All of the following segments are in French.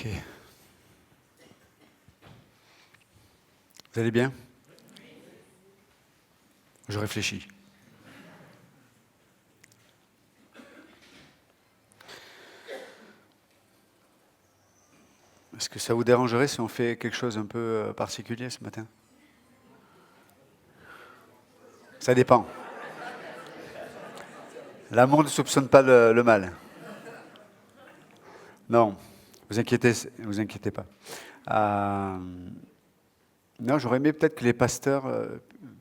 Ok. Vous allez bien? Je réfléchis. Est-ce que ça vous dérangerait si on fait quelque chose un peu particulier ce matin? Ça dépend. L'amour ne soupçonne pas le mal. Non, vous inquiétez pas. Euh, non, j'aurais aimé peut-être que les pasteurs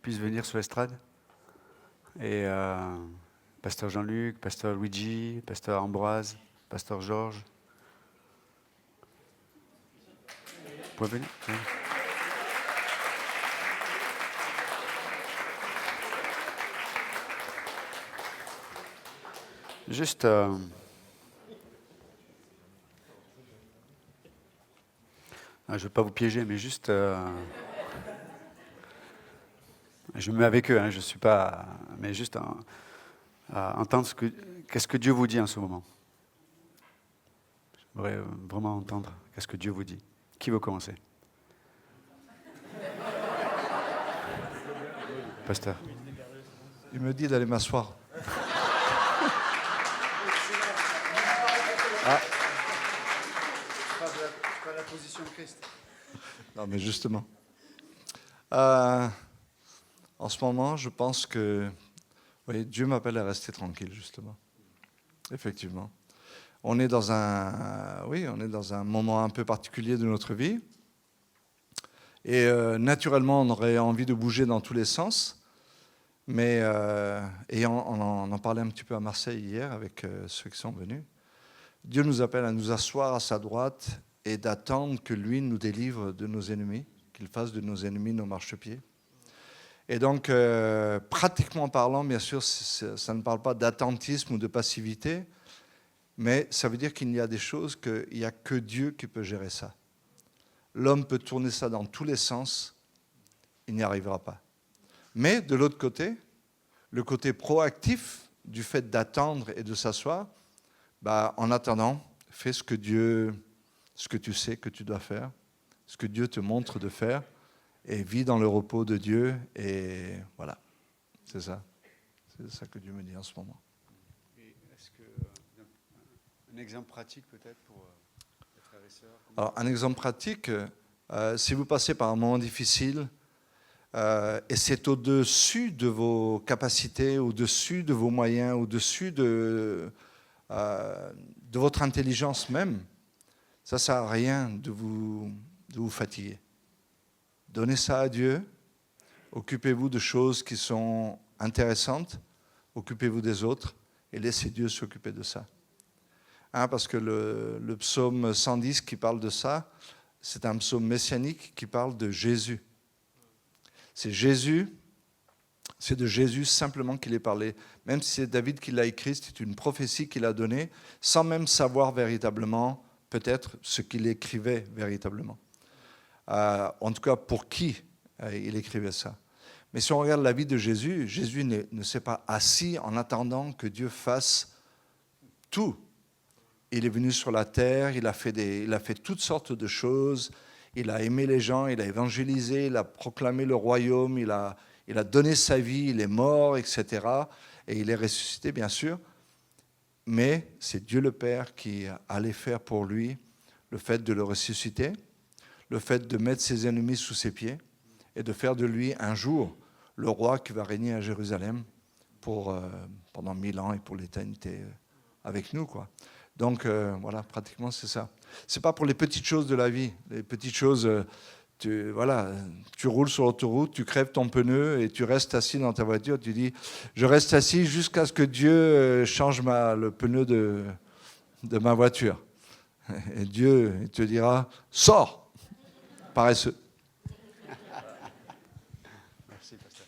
puissent venir sur l'estrade. Et pasteur Jean-Luc, pasteur Luigi, pasteur Ambroise, pasteur Georges. Vous pouvez venir? Oui. Juste, je ne veux pas vous piéger, mais juste, je me mets avec eux, hein, je suis pas, mais juste à entendre qu'est-ce que Dieu vous dit en ce moment. J'aimerais vraiment entendre qu'est-ce que Dieu vous dit. Qui veut commencer? Pasteur. Il me dit d'aller m'asseoir. Ah. Pas la position de Christ. Non, mais justement. En ce moment, je pense que oui, Dieu m'appelle à rester tranquille, justement. Effectivement. On est dans un moment un peu particulier de notre vie. Et naturellement, on aurait envie de bouger dans tous les sens. Mais on en parlait un petit peu à Marseille hier avec ceux qui sont venus. Dieu nous appelle à nous asseoir à sa droite et d'attendre que lui nous délivre de nos ennemis, qu'il fasse de nos ennemis nos marchepieds. Et donc, pratiquement parlant, bien sûr, ça ne parle pas d'attentisme ou de passivité, mais ça veut dire qu'il y a des choses qu'il n'y a que Dieu qui peut gérer ça. L'homme peut tourner ça dans tous les sens, il n'y arrivera pas. Mais de l'autre côté, le côté proactif du fait d'attendre et de s'asseoir, en attendant, fais ce que tu sais que tu dois faire, ce que Dieu te montre de faire, et vis dans le repos de Dieu, et voilà, c'est ça. C'est ça que Dieu me dit en ce moment. Et est-ce que, un exemple pratique peut-être pour les frères et sœurs? Alors, un exemple pratique, si vous passez par un moment difficile, et c'est au-dessus de vos capacités, au-dessus de vos moyens, au-dessus de votre intelligence même, ça ne sert à rien de vous fatiguer. Donnez ça à Dieu, occupez-vous de choses qui sont intéressantes, occupez-vous des autres et laissez Dieu s'occuper de ça. Parce que le psaume 110 qui parle de ça, c'est un psaume messianique qui parle de Jésus. C'est de Jésus simplement qu'il est parlé. Même si c'est David qui l'a écrit, c'est une prophétie qu'il a donnée, sans même savoir véritablement, peut-être, ce qu'il écrivait véritablement. En tout cas, pour qui il écrivait ça. Mais si on regarde la vie de Jésus, Jésus ne s'est pas assis en attendant que Dieu fasse tout. Il est venu sur la terre, il a fait toutes sortes de choses, il a aimé les gens, il a évangélisé, il a proclamé le royaume, il a donné sa vie, il est mort, etc. Et il est ressuscité, bien sûr. Mais c'est Dieu le Père qui allait faire pour lui le fait de le ressusciter, le fait de mettre ses ennemis sous ses pieds et de faire de lui un jour le roi qui va régner à Jérusalem pendant 1000 ans et pour l'éternité avec nous, quoi. Donc voilà, pratiquement c'est ça. C'est pas pour les petites choses de la vie. Les petites choses, tu roules sur l'autoroute, tu crèves ton pneu et tu restes assis dans ta voiture. Tu dis, je reste assis jusqu'à ce que Dieu change le pneu de ma voiture. Et Dieu il te dira, sors, paresseux. Merci, pasteur.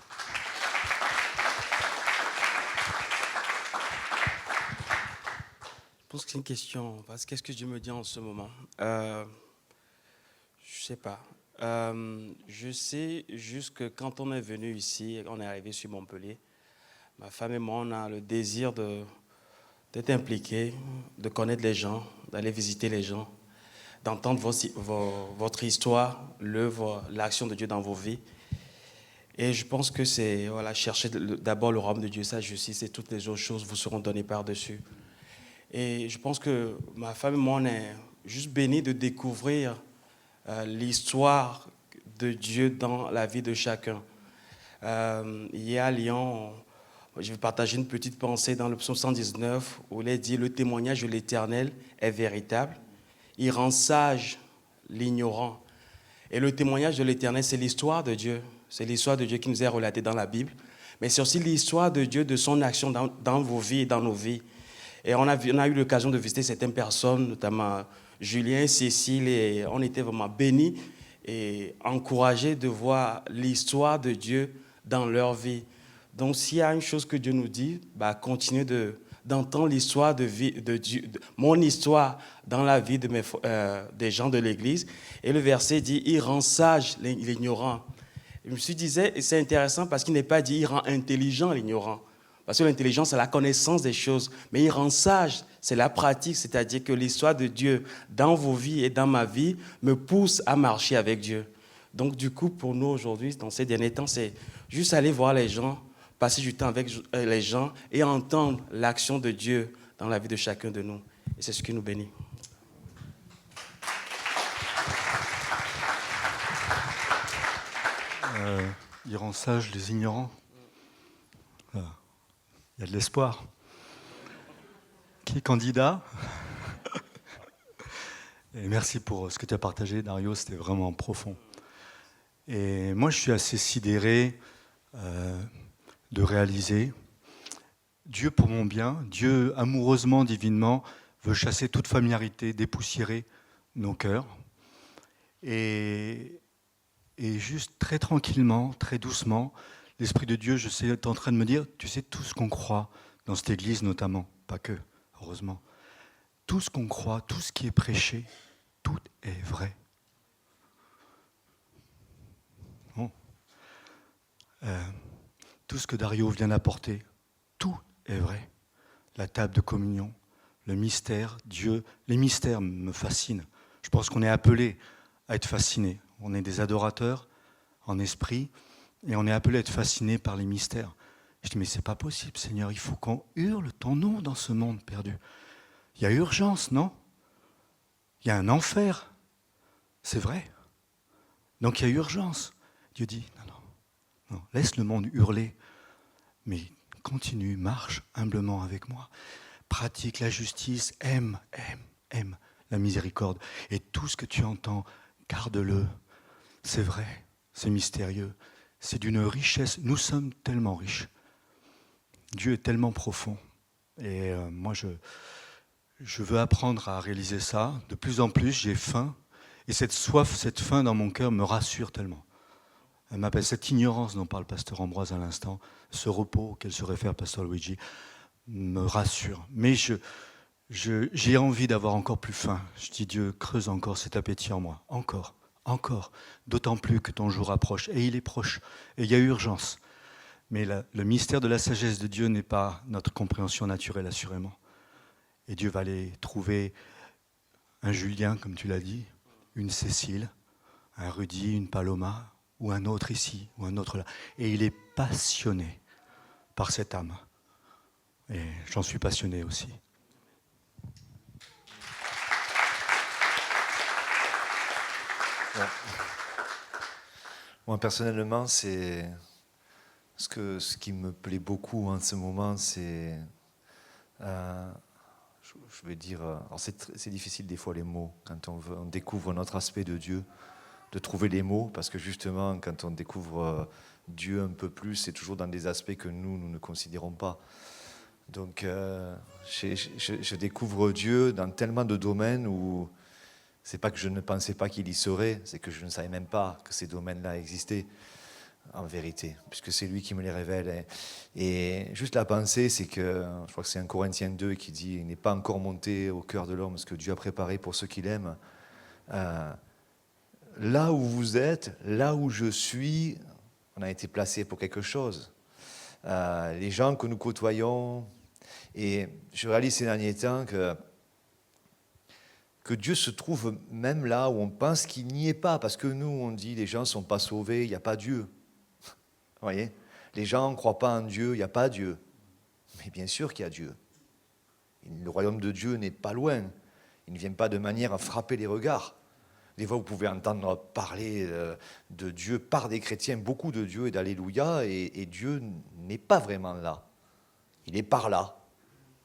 Je pense que c'est une question. Parce qu'est-ce que Dieu me dit en ce moment? Je sais pas. Je sais juste que quand on est venu ici, on est arrivé sur Montpellier, ma femme et moi, on a le désir d'être impliqués, de connaître les gens, d'aller visiter les gens, d'entendre votre histoire, l'œuvre, l'action de Dieu dans vos vies. Et je pense que c'est chercher d'abord le royaume de Dieu, sa justice, et toutes les autres choses vous seront données par-dessus. Et je pense que ma femme et moi, on est juste bénis de découvrir l'histoire de Dieu dans la vie de chacun. Hier à Lyon, je vais partager une petite pensée dans le psaume 119 où il est dit « Le témoignage de l'Éternel est véritable, il rend sage l'ignorant. » Et le témoignage de l'Éternel, c'est l'histoire de Dieu. C'est l'histoire de Dieu qui nous est relatée dans la Bible. Mais c'est aussi l'histoire de Dieu, de son action dans vos vies et dans nos vies. Et on a eu l'occasion de visiter certaines personnes, notamment Julien, Cécile, et on était vraiment bénis et encouragés de voir l'histoire de Dieu dans leur vie. Donc, s'il y a une chose que Dieu nous dit, continuez d'entendre l'histoire de Dieu, mon histoire dans la vie des gens de l'Église. Et le verset dit, il rend sage l'ignorant. Je me suis dit, c'est intéressant parce qu'il n'est pas dit, il rend intelligent l'ignorant. Parce que l'intelligence, c'est la connaissance des choses. Mais il rend sage, c'est la pratique, c'est-à-dire que l'histoire de Dieu dans vos vies et dans ma vie me pousse à marcher avec Dieu. Donc, du coup, pour nous aujourd'hui, dans ces derniers temps, c'est juste aller voir les gens, passer du temps avec les gens et entendre l'action de Dieu dans la vie de chacun de nous. Et c'est ce qui nous bénit. Il rend sages les ignorants. Il y a de l'espoir. Qui est candidat? Et merci pour ce que tu as partagé, Dario, c'était vraiment profond. Et moi, je suis assez sidéré de réaliser Dieu pour mon bien, Dieu amoureusement, divinement, veut chasser toute familiarité, dépoussiérer nos cœurs. Et juste très tranquillement, très doucement, l'Esprit de Dieu, je sais, est en train de me dire, tu sais, tout ce qu'on croit dans cette église notamment, pas que, heureusement, tout ce qu'on croit, tout ce qui est prêché, tout est vrai. Bon. Tout ce que Dario vient d'apporter, tout est vrai. La table de communion, le mystère, Dieu, les mystères me fascinent. Je pense qu'on est appelé à être fasciné. On est des adorateurs en esprit et on est appelé à être fasciné par les mystères. Je dis, mais c'est pas possible, Seigneur, il faut qu'on hurle ton nom dans ce monde perdu. Il y a urgence, non? Il y a un enfer. C'est vrai. Donc il y a urgence. Dieu dit, non, laisse le monde hurler, mais continue, marche humblement avec moi. Pratique la justice, aime la miséricorde. Et tout ce que tu entends, garde-le. C'est vrai, c'est mystérieux, c'est d'une richesse. Nous sommes tellement riches. Dieu est tellement profond. Et moi, je veux apprendre à réaliser ça. De plus en plus, j'ai faim. Et cette soif, cette faim dans mon cœur me rassure tellement. Elle m'appelle cette ignorance dont parle Pasteur Ambroise à l'instant, ce repos auquel se réfère Pasteur Luigi, me rassure. Mais j'ai envie d'avoir encore plus faim. Je dis, Dieu, creuse encore cet appétit en moi. Encore. D'autant plus que ton jour approche. Et il est proche. Et il y a urgence. Mais le mystère de la sagesse de Dieu n'est pas notre compréhension naturelle, assurément. Et Dieu va aller trouver un Julien, comme tu l'as dit, une Cécile, un Rudy, une Paloma, ou un autre ici, ou un autre là. Et il est passionné par cette âme. Et j'en suis passionné aussi. Ouais. Moi, personnellement, c'est ce qui me plaît beaucoup en ce moment, c'est, je vais dire, alors c'est difficile des fois les mots, quand on découvre un autre aspect de Dieu, de trouver les mots, parce que justement, quand on découvre Dieu un peu plus, c'est toujours dans des aspects que nous ne considérons pas. Donc, je découvre Dieu dans tellement de domaines où c'est pas que je ne pensais pas qu'il y serait, c'est que je ne savais même pas que ces domaines-là existaient, en vérité, puisque c'est lui qui me les révèle. Et juste la pensée, c'est que, je crois que c'est 1 Corinthiens 2 qui dit « Il n'est pas encore monté au cœur de l'homme ce que Dieu a préparé pour ceux qui l'aiment. » Là où vous êtes, là où je suis, on a été placé pour quelque chose. Les gens que nous côtoyons, et je réalise ces derniers temps que que Dieu se trouve même là où on pense qu'il n'y est pas. Parce que nous, on dit les gens ne sont pas sauvés, il n'y a pas Dieu. Vous voyez? Les gens ne croient pas en Dieu, il n'y a pas Dieu. Mais bien sûr qu'il y a Dieu. Le royaume de Dieu n'est pas loin. Il ne vient pas de manière à frapper les regards. Des fois, vous pouvez entendre parler de Dieu par des chrétiens, beaucoup de Dieu et d'Alléluia, et Dieu n'est pas vraiment là. Il est par là.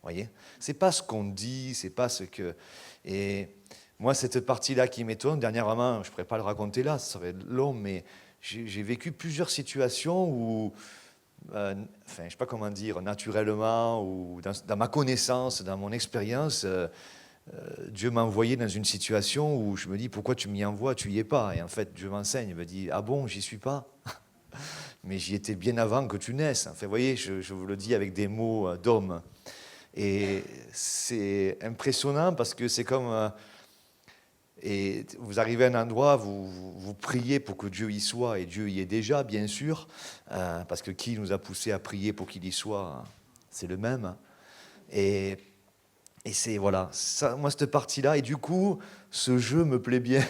Voyez, c'est pas ce qu'on dit, c'est pas ce que. Et moi, cette partie-là qui m'étonne, dernièrement, je ne pourrais pas le raconter là, ça serait long, mais j'ai vécu plusieurs situations où, enfin, je ne sais pas comment dire, naturellement, ou dans ma connaissance, dans mon expérience, Dieu m'a envoyé dans une situation où je me dis, pourquoi tu m'y envoies, tu n'y es pas. Et en fait, Dieu m'enseigne, il me dit, ah bon, j'y suis pas. Mais j'y étais bien avant que tu naisses. Enfin, vous voyez, je vous le dis avec des mots d'homme. Et c'est impressionnant parce que c'est comme... et vous arrivez à un endroit, vous priez pour que Dieu y soit, et Dieu y est déjà, bien sûr, parce que qui nous a poussé à prier pour qu'il y soit? C'est le même. Et c'est, voilà, ça, moi, cette partie-là, et du coup, ce jeu me plaît bien.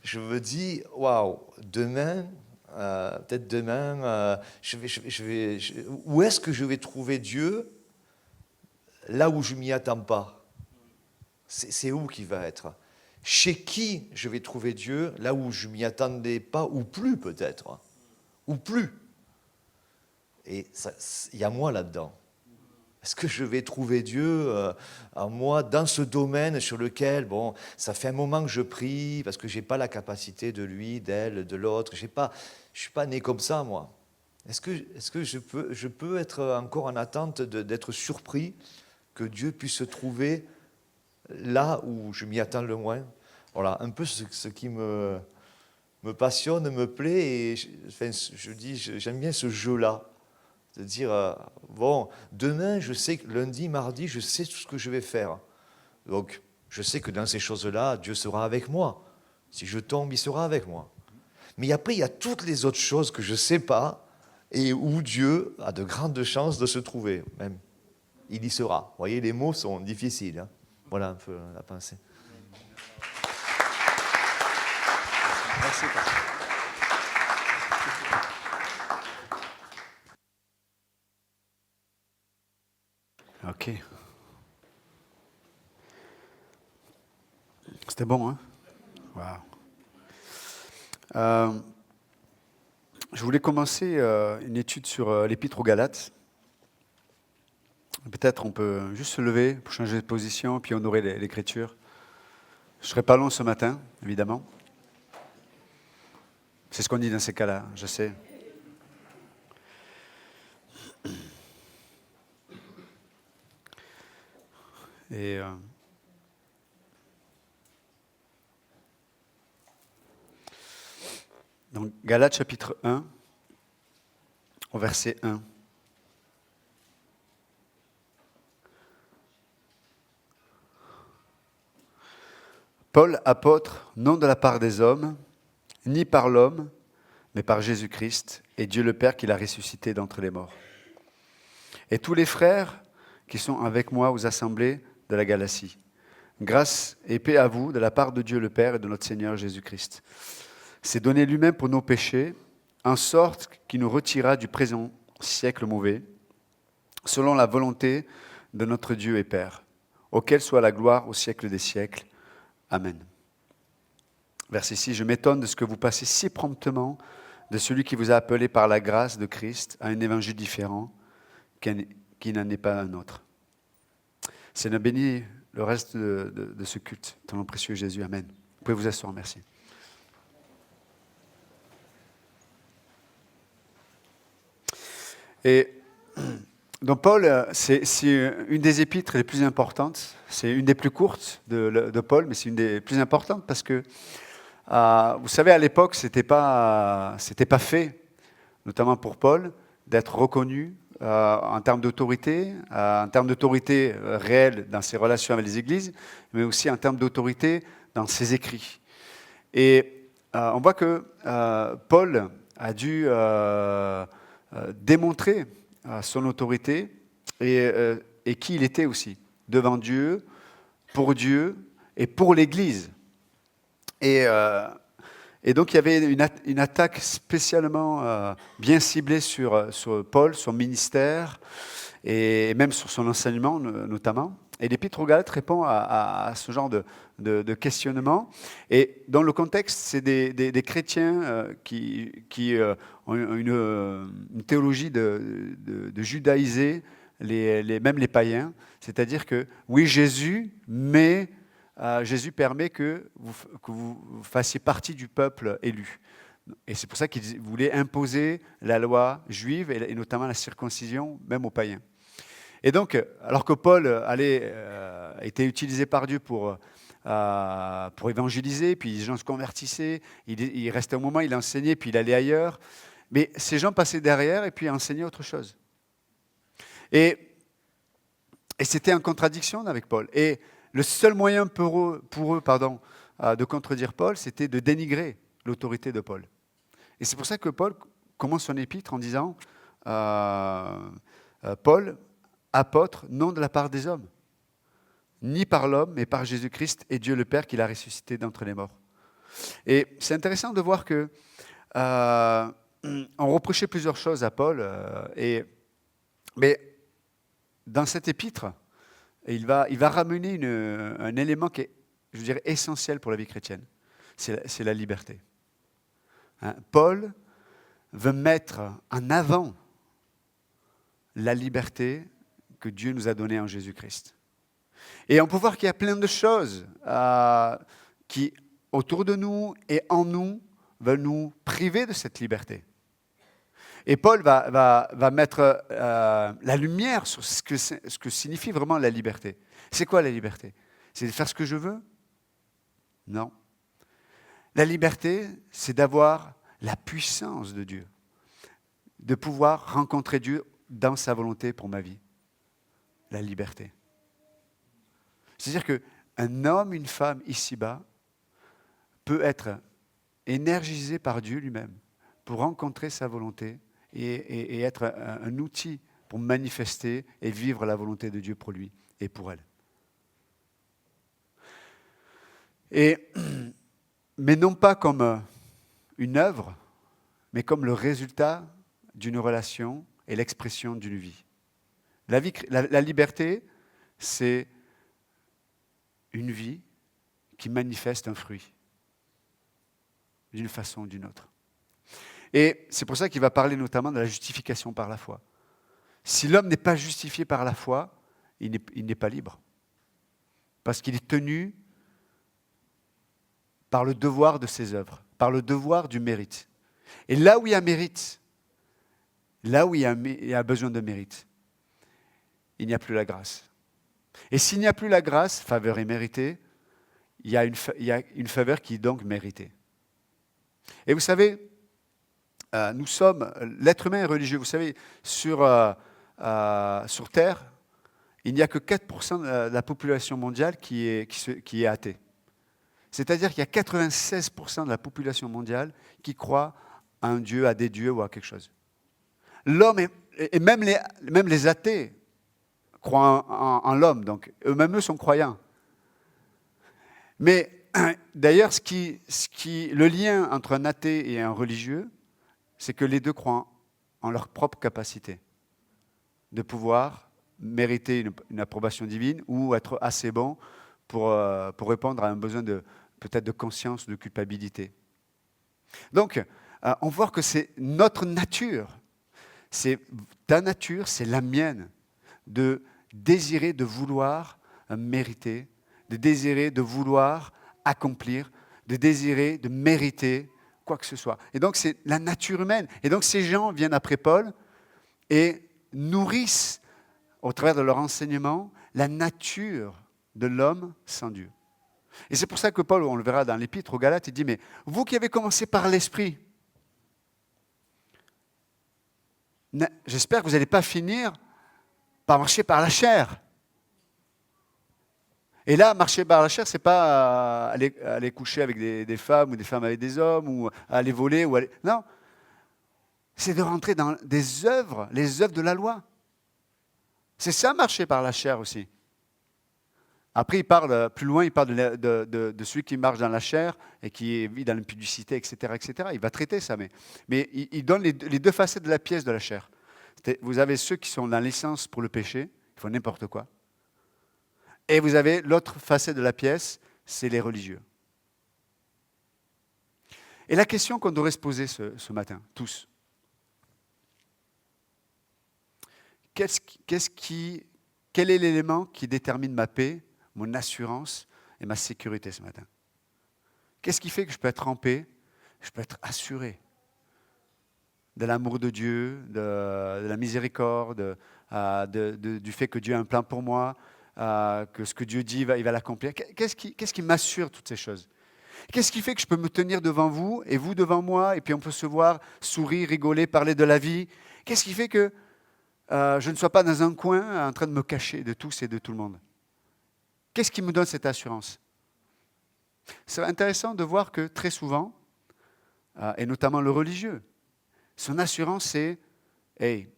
Je me dis, waouh, demain, peut-être demain, où est-ce que je vais trouver Dieu là où je ne m'y attends pas? C'est où qu'il va être? Chez qui je vais trouver Dieu là où je ne m'y attendais pas, ou plus peut-être? Ou plus? Et il y a moi là-dedans. Est-ce que je vais trouver Dieu en moi dans ce domaine sur lequel, bon, ça fait un moment que je prie parce que je n'ai pas la capacité de lui, d'elle, de l'autre. Je ne suis pas né comme ça, moi. Est-ce que je peux être encore en attente d'être surpris que Dieu puisse se trouver là où je m'y attends le moins? Voilà, un peu ce qui me passionne, me plaît. Et je dis, j'aime bien ce jeu-là. De dire, bon, demain, je sais que lundi, mardi, je sais tout ce que je vais faire. Donc, je sais que dans ces choses-là, Dieu sera avec moi. Si je tombe, il sera avec moi. Mais après, il y a toutes les autres choses que je ne sais pas et où Dieu a de grandes chances de se trouver. Même, il y sera. Vous voyez, les mots sont difficiles. Hein. Voilà un peu la pensée. Merci, pasteur. Ok. C'était bon, hein? Wow. Je voulais commencer une étude sur l'Épître aux Galates. Peut-être on peut juste se lever pour changer de position puis honorer l'Écriture. Je ne serai pas long ce matin, évidemment. C'est ce qu'on dit dans ces cas-là, je sais. Et donc, Galates chapitre 1, au verset 1. Paul, apôtre, non de la part des hommes, ni par l'homme, mais par Jésus-Christ et Dieu le Père qui l'a ressuscité d'entre les morts. Et tous les frères qui sont avec moi aux assemblées de la Galatie. Grâce et paix à vous de la part de Dieu le Père et de notre Seigneur Jésus-Christ. C'est donné lui-même pour nos péchés, en sorte qu'il nous retira du présent siècle mauvais, selon la volonté de notre Dieu et Père, auquel soit la gloire au siècle des siècles. Amen. Verset 6, je m'étonne de ce que vous passez si promptement de celui qui vous a appelé par la grâce de Christ à un évangile différent qui n'en est pas un autre. Seigneur, bénis le reste de ce culte. Ton nom précieux Jésus, Amen. Vous pouvez vous asseoir, merci. Et donc Paul, c'est une des épîtres les plus importantes. C'est une des plus courtes de Paul, mais c'est une des plus importantes parce que, vous savez, à l'époque, c'était pas fait, notamment pour Paul, d'être reconnu en termes d'autorité, réelle dans ses relations avec les églises, mais aussi en termes d'autorité dans ses écrits. Et on voit que Paul a dû démontrer son autorité et qui il était aussi, devant Dieu, pour Dieu et pour l'Église. Et donc il y avait une attaque spécialement bien ciblée sur Paul, son ministère, et même sur son enseignement notamment. Et l'Épître aux Galates répond à ce genre de questionnement. Et dans le contexte, c'est des chrétiens qui ont une théologie de judaïser même les païens. C'est-à-dire que, oui, Jésus permet que vous fassiez partie du peuple élu. Et c'est pour ça qu'il voulait imposer la loi juive, et notamment la circoncision, même aux païens. Et donc, alors que Paul était utilisé par Dieu pour évangéliser, puis les gens se convertissaient, il restait un moment, il enseignait, puis il allait ailleurs. Mais ces gens passaient derrière et puis enseignaient autre chose. Et c'était en contradiction avec Paul. Et le seul moyen pour eux, de contredire Paul, c'était de dénigrer l'autorité de Paul. Et c'est pour ça que Paul commence son épître en disant Paul, apôtre, non de la part des hommes, ni par l'homme, mais par Jésus-Christ et Dieu le Père qui l'a ressuscité d'entre les morts. Et c'est intéressant de voir que on reprochait plusieurs choses à Paul, mais dans cet épître, il va ramener un élément qui est, je dirais, essentiel pour la vie chrétienne. C'est la liberté. Paul veut mettre en avant la liberté que Dieu nous a donnée en Jésus-Christ. Et on peut voir qu'il y a plein de choses qui, autour de nous et en nous, veulent nous priver de cette liberté. Et Paul va mettre la lumière sur ce que signifie vraiment la liberté. C'est quoi la liberté? C'est de faire ce que je veux? Non. La liberté, c'est d'avoir la puissance de Dieu, de pouvoir rencontrer Dieu dans sa volonté pour ma vie. La liberté. C'est-à-dire qu'un homme, une femme ici-bas peut être énergisé par Dieu lui-même pour rencontrer sa volonté et être un outil pour manifester et vivre la volonté de Dieu pour lui et pour elle. Mais non pas comme une œuvre, mais comme le résultat d'une relation et l'expression d'une vie. La liberté, c'est une vie qui manifeste un fruit, d'une façon ou d'une autre. Et c'est pour ça qu'il va parler notamment de la justification par la foi. Si l'homme n'est pas justifié par la foi, il n'est pas libre. Parce qu'il est tenu par le devoir de ses œuvres, par le devoir du mérite. Et là où il y a mérite, là où il y a besoin de mérite, il n'y a plus la grâce. Et s'il n'y a plus la grâce, faveur est méritée, il y a une faveur qui est donc méritée. Et vous savez, l'être humain est religieux. Vous savez, sur Terre, il n'y a que 4% de la population mondiale qui est athée. C'est-à-dire qu'il y a 96% de la population mondiale qui croit à un Dieu, à des dieux ou à quelque chose. L'homme, et même les athées, croient en l'homme, donc eux-mêmes eux sont croyants. Mais d'ailleurs, le lien entre un athée et un religieux, c'est que les deux croient en leur propre capacité de pouvoir mériter une approbation divine ou être assez bon pour répondre à un besoin peut-être de conscience, de culpabilité. Donc, on voit que c'est notre nature, c'est ta nature, c'est la mienne, de désirer, de vouloir mériter, de désirer, de vouloir accomplir, de désirer, de mériter quoi que ce soit. Et donc, c'est la nature humaine. Et donc, ces gens viennent après Paul et nourrissent, au travers de leur enseignement, la nature de l'homme sans Dieu. Et c'est pour ça que Paul, on le verra dans l'Épître aux Galates, il dit, mais vous qui avez commencé par l'Esprit, j'espère que vous n'allez pas finir par marcher par la chair. Et là, marcher par la chair, ce n'est pas aller coucher avec des femmes ou des femmes avec des hommes ou aller voler. Non, c'est de rentrer dans des œuvres, les œuvres de la loi. C'est ça, marcher par la chair aussi. Après, il parle plus loin, il parle de celui qui marche dans la chair et qui vit dans l'impudicité, etc., etc. Il va traiter ça, mais il donne les deux facettes de la pièce de la chair. Vous avez ceux qui sont dans l'essence pour le péché, ils font n'importe quoi. Et vous avez l'autre facette de la pièce, c'est les religieux. Et la question qu'on devrait se poser ce matin, tous, quel est l'élément qui détermine ma paix, mon assurance et ma sécurité ce matin? Qu'est-ce qui fait que je peux être en paix, je peux être assuré de l'amour de Dieu, de la miséricorde, du fait que Dieu a un plan pour moi, que ce que Dieu dit, il va l'accomplir. Qu'est-ce qui m'assure toutes ces choses? Qu'est-ce qui fait que je peux me tenir devant vous et vous devant moi, et puis on peut se voir, sourire, rigoler, parler de la vie? Qu'est-ce qui fait que je ne sois pas dans un coin en train de me cacher de tous et de tout le monde? Qu'est-ce qui me donne cette assurance? C'est intéressant de voir que très souvent, et notamment le religieux, son assurance c'est « Hey,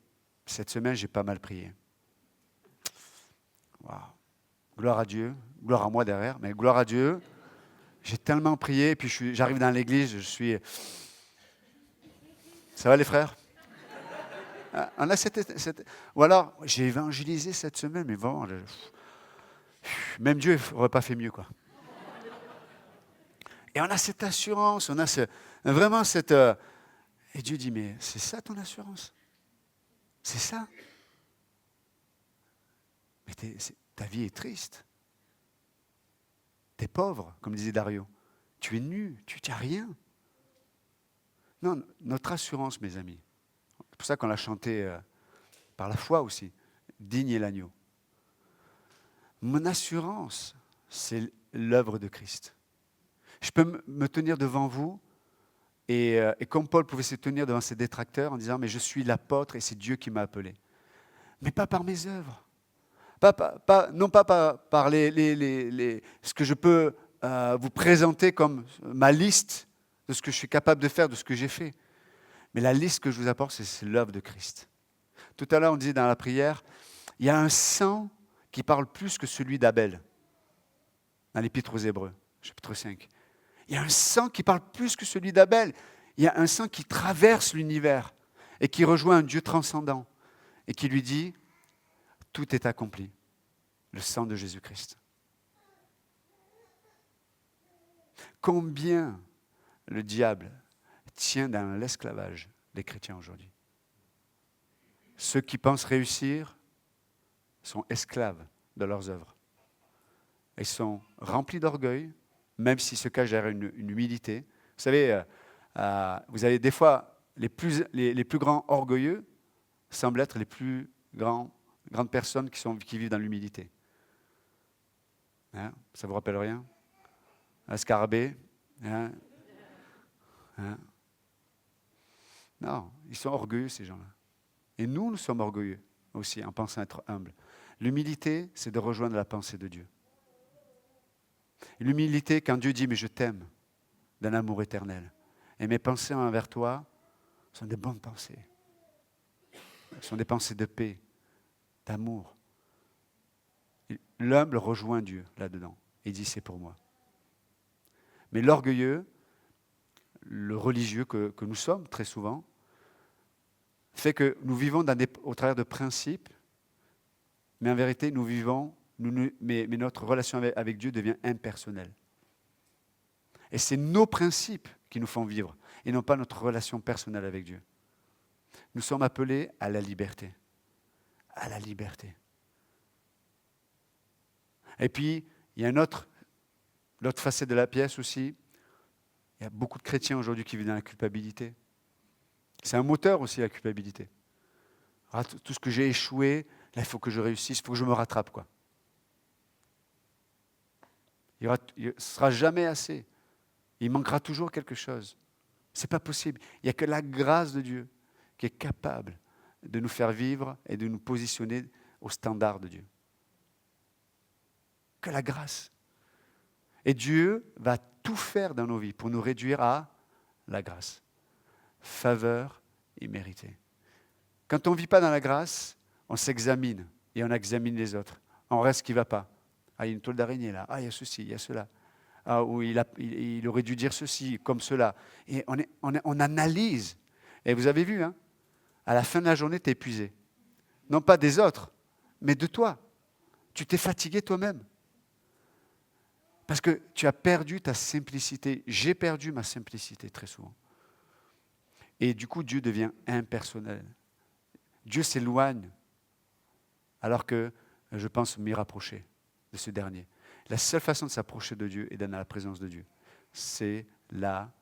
cette semaine j'ai pas mal prié. Wow. Gloire à Dieu, gloire à moi derrière, mais gloire à Dieu, j'ai tellement prié, et puis j'arrive dans l'église, je suis... Ça va les frères? On a Ou alors, j'ai évangélisé cette semaine, mais vraiment, même Dieu n'aurait pas fait mieux, quoi. Et on a cette assurance, on a vraiment cette... Et Dieu dit, mais c'est ça ton assurance? C'est ça? Mais ta vie est triste. Tu es pauvre, comme disait Dario. Tu es nu, tu n'as rien. Non, notre assurance, mes amis, c'est pour ça qu'on l'a chanté par la foi aussi, digne est l'agneau. Mon assurance, c'est l'œuvre de Christ. Je peux me tenir devant vous, et comme Paul pouvait se tenir devant ses détracteurs en disant, mais je suis l'apôtre et c'est Dieu qui m'a appelé. Mais pas par mes œuvres. Non pas par ce que je peux vous présenter comme ma liste de ce que je suis capable de faire, de ce que j'ai fait. Mais la liste que je vous apporte, c'est l'œuvre de Christ. Tout à l'heure, on disait dans la prière, il y a un sang qui parle plus que celui d'Abel, dans l'Épître aux Hébreux, chapitre 5. Il y a un sang qui parle plus que celui d'Abel. Il y a un sang qui traverse l'univers et qui rejoint un Dieu transcendant et qui lui dit, tout est accompli, le sang de Jésus-Christ. Combien le diable tient dans l'esclavage les chrétiens aujourd'hui? Ceux qui pensent réussir sont esclaves de leurs œuvres. Ils sont remplis d'orgueil, même s'ils se cachent derrière une humilité. Vous savez, vous avez des fois, les plus grands orgueilleux semblent être les plus grandes personnes qui vivent dans l'humilité. Hein, ça vous rappelle rien? Un scarabée, hein? Non, ils sont orgueilleux, ces gens-là. Et nous sommes orgueilleux aussi, en pensant être humbles. L'humilité, c'est de rejoindre la pensée de Dieu. Et l'humilité, quand Dieu dit « mais je t'aime » d'un amour éternel. Et mes pensées envers toi sont des bonnes pensées. Ce sont des pensées de paix, d'amour. L'humble rejoint Dieu là-dedans. Il dit « c'est pour moi ». Mais l'orgueilleux, le religieux que nous sommes très souvent, fait que nous vivons au travers de principes, mais en vérité, nous vivons, mais notre relation avec Dieu devient impersonnelle. Et c'est nos principes qui nous font vivre, et non pas notre relation personnelle avec Dieu. Nous sommes appelés à la liberté. À la liberté. Et puis, il y a l'autre facette de la pièce aussi. Il y a beaucoup de chrétiens aujourd'hui qui vivent dans la culpabilité. C'est un moteur aussi, la culpabilité. Ah, tout ce que j'ai échoué, là, il faut que je réussisse, il faut que je me rattrape, quoi. Ce ne sera jamais assez. Il manquera toujours quelque chose. Ce n'est pas possible. Il n'y a que la grâce de Dieu qui est capable de nous faire vivre et de nous positionner au standard de Dieu. Que la grâce. Et Dieu va tout faire dans nos vies pour nous réduire à la grâce. Faveur imméritée. Quand on ne vit pas dans la grâce, on s'examine et on examine les autres. On reste ce qui ne va pas. Ah, il y a une toile d'araignée là. Ah, il y a ceci, il y a cela. Ah, ou il aurait dû dire ceci, comme cela. Et on analyse. Et vous avez vu, hein, à la fin de la journée, tu es épuisé. Non pas des autres, mais de toi. Tu t'es fatigué toi-même. Parce que tu as perdu ta simplicité. J'ai perdu ma simplicité très souvent. Et du coup, Dieu devient impersonnel. Dieu s'éloigne, alors que je pense m'y rapprocher de ce dernier. La seule façon de s'approcher de Dieu et d'être dans la présence de Dieu, c'est la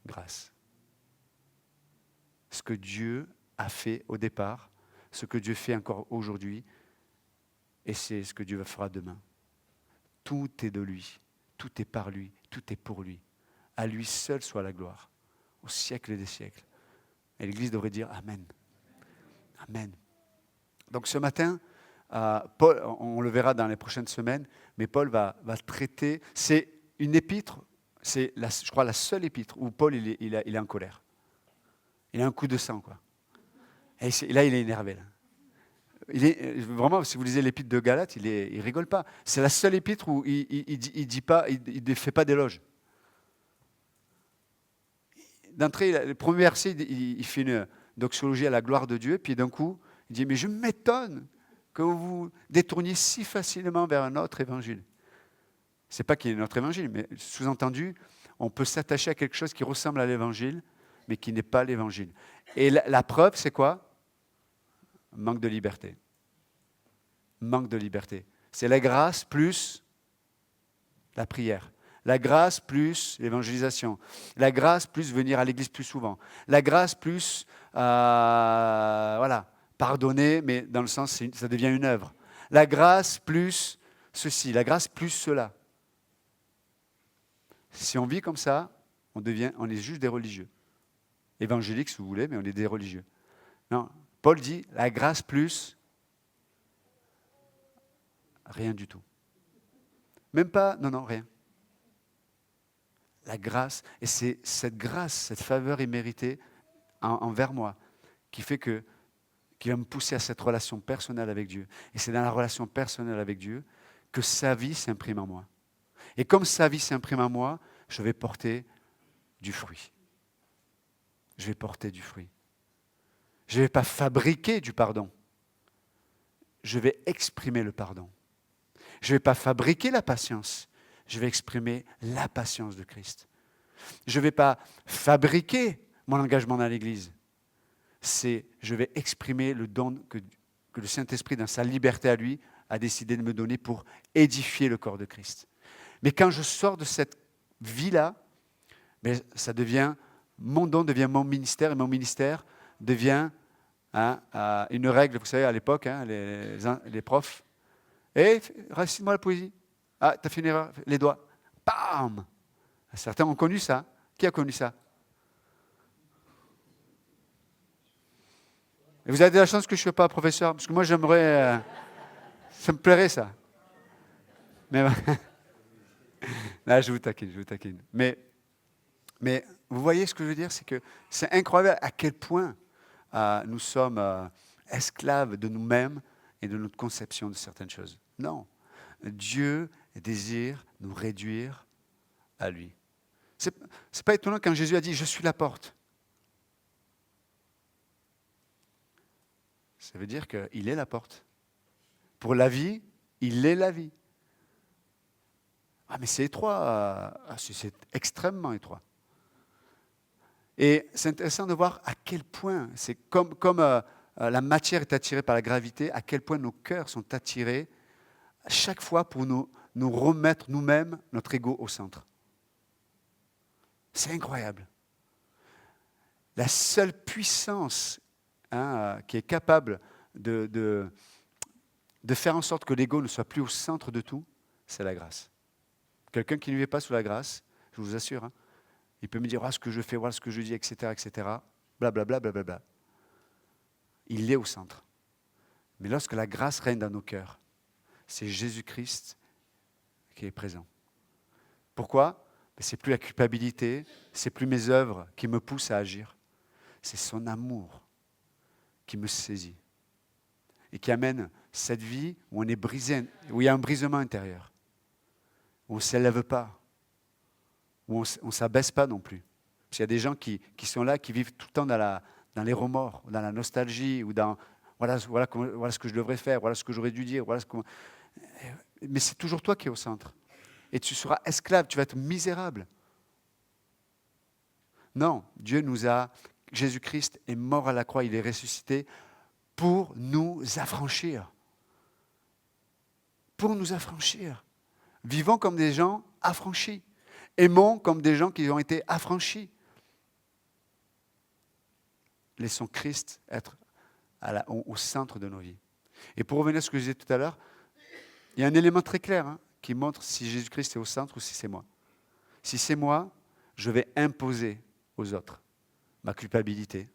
grâce. Ce que Dieu a fait au départ, ce que Dieu fait encore aujourd'hui, et c'est ce que Dieu fera demain. Tout est de lui, tout est par lui, tout est pour lui. À lui seul soit la gloire, au siècle des siècles. Et l'Église devrait dire Amen. Amen. Donc ce matin, Paul, on le verra dans les prochaines semaines, mais Paul va traiter, c'est une épître, c'est je crois la seule épître où Paul il est en colère. Il a un coup de sang, quoi. Et là, il est énervé. Là. Vraiment, si vous lisez l'épître de Galates, il rigole pas. C'est la seule épître où il dit pas, il ne fait pas d'éloge. D'entrée, le premier verset, il fait une doxologie à la gloire de Dieu, puis d'un coup, il dit, mais je m'étonne que vous vous détourniez si facilement vers un autre évangile. Ce n'est pas qu'il y ait un autre évangile, mais sous-entendu, on peut s'attacher à quelque chose qui ressemble à l'évangile, mais qui n'est pas l'évangile. Et la preuve, c'est quoi ? Manque de liberté. Manque de liberté. C'est la grâce plus la prière. La grâce plus l'évangélisation. La grâce plus venir à l'église plus souvent. La grâce plus, pardonner, mais dans le sens, ça devient une œuvre. La grâce plus ceci. La grâce plus cela. Si on vit comme ça, on est juste des religieux. Évangéliques, si vous voulez, mais on est des religieux. Non, Paul dit, la grâce plus rien du tout. Même pas, non, rien. La grâce, et c'est cette grâce, cette faveur imméritée envers moi, qui va me pousser à cette relation personnelle avec Dieu. Et c'est dans la relation personnelle avec Dieu que sa vie s'imprime en moi. Et comme sa vie s'imprime en moi, je vais porter du fruit. Je vais porter du fruit. Je ne vais pas fabriquer du pardon. Je vais exprimer le pardon. Je ne vais pas fabriquer la patience. Je vais exprimer la patience de Christ. Je ne vais pas fabriquer mon engagement dans l'Église. Je vais exprimer le don que le Saint-Esprit, dans sa liberté à lui, a décidé de me donner pour édifier le corps de Christ. Mais quand je sors de cette vie-là, ça devient, mon don devient mon ministère, et mon ministère devient une règle, vous savez, à l'époque, les profs. Récite-moi la poésie. Ah, t'as fait une erreur, les doigts. Bam! Certains ont connu ça. Qui a connu ça? Et vous avez de la chance que je ne sois pas professeur, parce que moi j'aimerais... ça me plairait ça. Mais là, je vous taquine. Mais vous voyez ce que je veux dire, c'est que c'est incroyable à quel point nous sommes esclaves de nous-mêmes et de notre conception de certaines choses. Non. Dieu désire nous réduire à lui. C'est pas étonnant quand Jésus a dit « Je suis la porte ». Ça veut dire qu'il est la porte. Pour la vie, il est la vie. Ah mais c'est étroit, c'est extrêmement étroit. Et c'est intéressant de voir à quel point, c'est comme la matière est attirée par la gravité, à quel point nos cœurs sont attirés à chaque fois pour nous remettre nous-mêmes, notre ego au centre. C'est incroyable. La seule puissance qui est capable de faire en sorte que l'ego ne soit plus au centre de tout, c'est la grâce. Quelqu'un qui ne vit pas sous la grâce, je vous assure, il peut me dire ce que je fais, voilà ce que je dis, etc., blablabla, blablabla. Il est au centre. Mais lorsque la grâce règne dans nos cœurs, c'est Jésus-Christ qui est présent. Pourquoi ? C'est plus la culpabilité, c'est plus mes œuvres qui me poussent à agir. C'est son amour qui me saisit. et qui amène cette vie où on est brisé, où il y a un brisement intérieur, où on ne s'élève pas, où on ne s'abaisse pas non plus. Parce qu'il y a des gens qui sont là, qui vivent tout le temps dans les remords, dans la nostalgie, ou dans voilà ce que je devrais faire, voilà ce que j'aurais dû dire, mais c'est toujours toi qui es au centre. Et tu seras esclave, tu vas être misérable. Non, Jésus-Christ est mort à la croix, il est ressuscité pour nous affranchir. Pour nous affranchir. Vivons comme des gens affranchis. Aimons comme des gens qui ont été affranchis. Laissons Christ être au centre de nos vies. Et pour revenir à ce que je disais tout à l'heure, il y a un élément très clair qui montre si Jésus-Christ est au centre ou si c'est moi. Si c'est moi, je vais imposer aux autres ma culpabilité,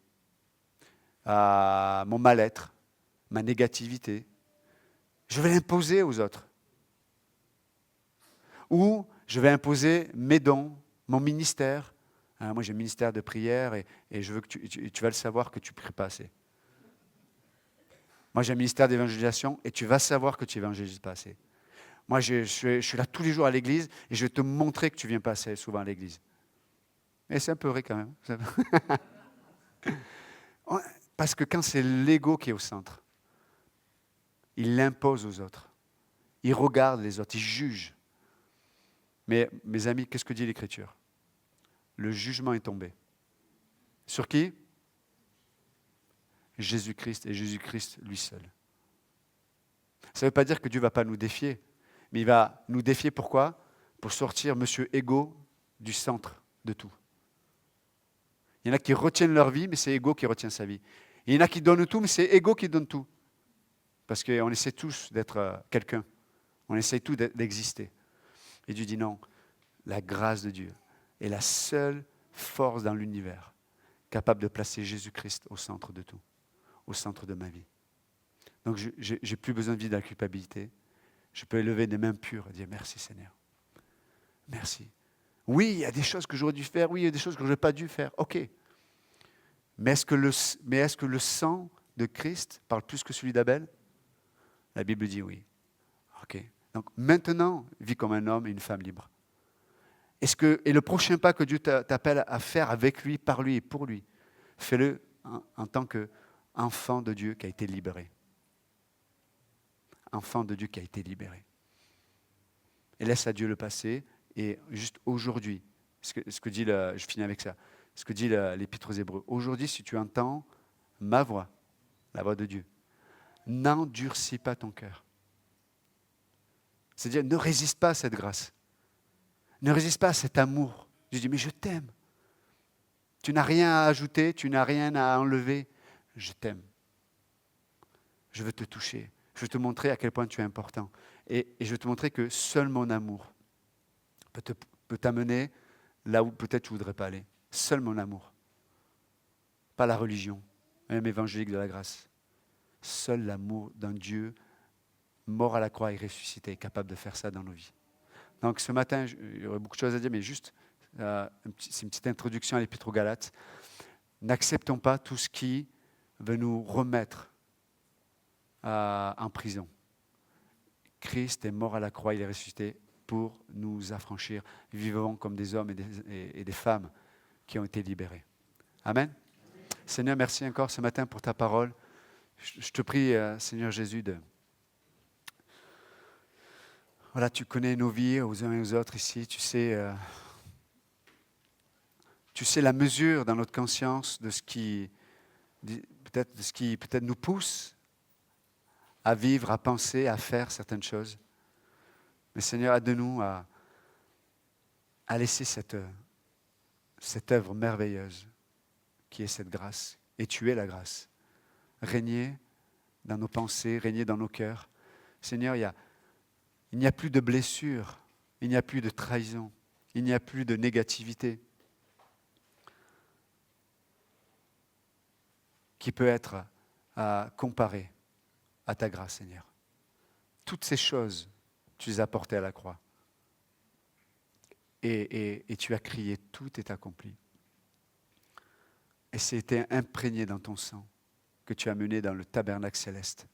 mon mal-être, ma négativité. Je vais l'imposer aux autres. Ou je vais imposer mes dons, mon ministère. Moi, j'ai un ministère de prière et je veux que tu vas le savoir que tu ne pries pas assez. Moi, j'ai un ministère d'évangélisation et tu vas savoir que tu évangélises pas assez. Moi, je suis là tous les jours à l'église et je vais te montrer que tu viens pas assez souvent à l'église. Et c'est un peu vrai quand même. Parce que quand c'est l'ego qui est au centre, il l'impose aux autres. Il regarde les autres, il juge. Mais mes amis, qu'est-ce que dit l'Écriture? Le jugement est tombé. Sur qui? Jésus-Christ et Jésus-Christ lui seul. Ça ne veut pas dire que Dieu ne va pas nous défier, mais il va nous défier pourquoi? Pour sortir Monsieur Ego du centre de tout. Il y en a qui retiennent leur vie, mais c'est Ego qui retient sa vie. Il y en a qui donnent tout, mais c'est Ego qui donne tout. Parce qu'on essaie tous d'être quelqu'un. On essaie tous d'exister. Et Dieu dit non, la grâce de Dieu est la seule force dans l'univers capable de placer Jésus-Christ au centre de tout, au centre de ma vie. Donc je n'ai plus besoin de vivre dans la culpabilité. Je peux élever des mains pures et dire merci Seigneur. Merci. Oui, il y a des choses que j'aurais dû faire, oui, il y a des choses que je n'aurais pas dû faire, ok. Mais est-ce que le sang de Christ parle plus que celui d'Abel? La Bible dit oui. Ok. Donc maintenant, vis comme un homme et une femme libre. Et le prochain pas que Dieu t'appelle à faire avec lui, par lui et pour lui, fais-le en tant qu'enfant de Dieu qui a été libéré. Enfant de Dieu qui a été libéré. Et laisse à Dieu le passé. Et juste aujourd'hui, ce que dit je finis avec ça, ce que dit l'Épître aux Hébreux. Aujourd'hui, si tu entends ma voix, la voix de Dieu, n'endurcis pas ton cœur. C'est-à-dire, ne résiste pas à cette grâce. Ne résiste pas à cet amour. Je dis, mais je t'aime. Tu n'as rien à ajouter, tu n'as rien à enlever. Je t'aime. Je veux te toucher. Je veux te montrer à quel point tu es important. Et je veux te montrer que seul mon amour peut t'amener là où peut-être tu ne voudrais pas aller. Seul mon amour. Pas la religion, même évangélique de la grâce. Seul l'amour d'un Dieu mort à la croix et ressuscité est capable de faire ça dans nos vies. Donc ce matin, il y aurait beaucoup de choses à dire, mais juste, c'est une petite introduction à l'Épître aux Galates. N'acceptons pas tout ce qui veut nous remettre en prison. Christ est mort à la croix, il est ressuscité pour nous affranchir. Vivons comme des hommes et des femmes qui ont été libérés. Amen. Seigneur, merci encore ce matin pour ta parole. Je te prie, Seigneur Jésus, voilà, tu connais nos vies aux uns et aux autres ici. Tu sais la mesure dans notre conscience de ce qui peut-être nous pousse à vivre, à penser, à faire certaines choses. Mais Seigneur, aide-nous à laisser cette œuvre merveilleuse qui est cette grâce. Et tu es la grâce. Régner dans nos pensées, régner dans nos cœurs. Seigneur, il n'y a plus de blessures, il n'y a plus de trahison, il n'y a plus de négativité qui peut être comparée à ta grâce, Seigneur. Toutes ces choses, tu les as portées à la croix. Et tu as crié, tout est accompli. Et c'était imprégné dans ton sang que tu as mené dans le tabernacle céleste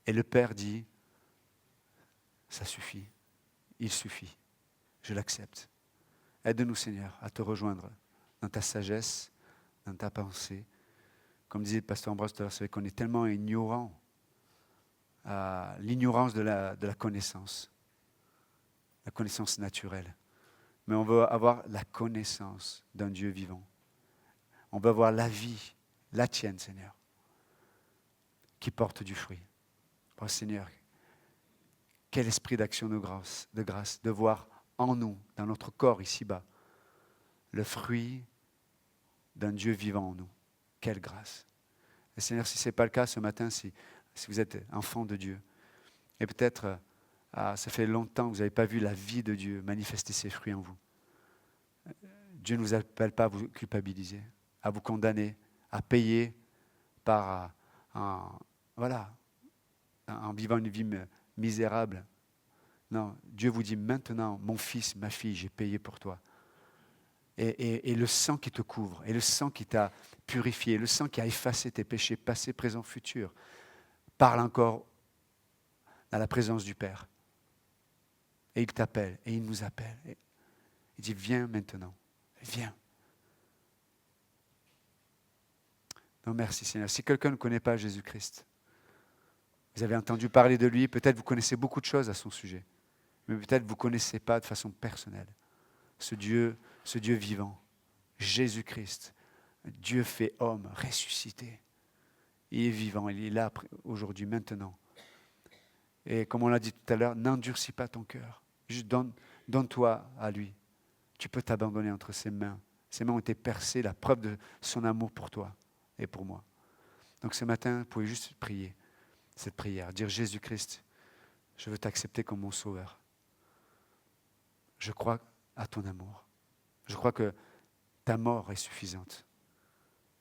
Et le Père dit, ça suffit, il suffit, je l'accepte. Aide-nous, Seigneur, à te rejoindre dans ta sagesse, dans ta pensée. Comme disait le pasteur Ambroise tout à l'heure, c'est vrai qu'on est tellement ignorant à l'ignorance de la connaissance naturelle. Mais on veut avoir la connaissance d'un Dieu vivant. On veut avoir la vie, la tienne, Seigneur, qui porte du fruit. Oh Seigneur, quel esprit d'action de grâce, de voir en nous, dans notre corps ici-bas, le fruit d'un Dieu vivant en nous. Quelle grâce. Et Seigneur, si ce n'est pas le cas ce matin, si vous êtes enfant de Dieu, et peut-être ça fait longtemps que vous n'avez pas vu la vie de Dieu manifester ses fruits en vous. Dieu ne vous appelle pas à vous culpabiliser, à vous condamner, à payer en vivant une vie misérable. Non, Dieu vous dit maintenant, mon fils, ma fille, j'ai payé pour toi. Et le sang qui te couvre, et le sang qui t'a purifié, le sang qui a effacé tes péchés passés, présents, futurs, parle encore dans la présence du Père. Et il t'appelle, et il nous appelle. Il dit, viens maintenant, viens. Non, merci Seigneur. Si quelqu'un ne connaît pas Jésus-Christ, vous avez entendu parler de lui, peut-être vous connaissez beaucoup de choses à son sujet, mais peut-être vous ne connaissez pas de façon personnelle ce Dieu vivant, Jésus-Christ, Dieu fait homme, ressuscité. Il est vivant, il est là aujourd'hui, maintenant. Et comme on l'a dit tout à l'heure, n'endurcis pas ton cœur. Juste donne-toi à lui. Tu peux t'abandonner entre ses mains. Ses mains ont été percées, la preuve de son amour pour toi et pour moi. Donc ce matin, vous pouvez juste prier cette prière, dire Jésus-Christ, je veux t'accepter comme mon sauveur. Je crois à ton amour. Je crois que ta mort est suffisante.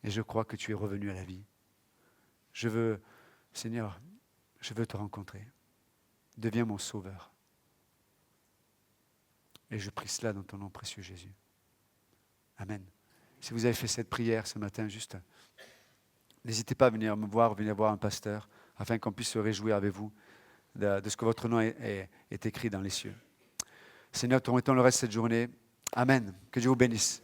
Et je crois que tu es revenu à la vie. Seigneur, je veux te rencontrer. Deviens mon sauveur. Et je prie cela dans ton nom précieux Jésus. Amen. Si vous avez fait cette prière ce matin, juste, n'hésitez pas à venir me voir, venir voir un pasteur, afin qu'on puisse se réjouir avec vous de ce que votre nom est écrit dans les cieux. Seigneur, te remettons le reste de cette journée. Amen. Que Dieu vous bénisse.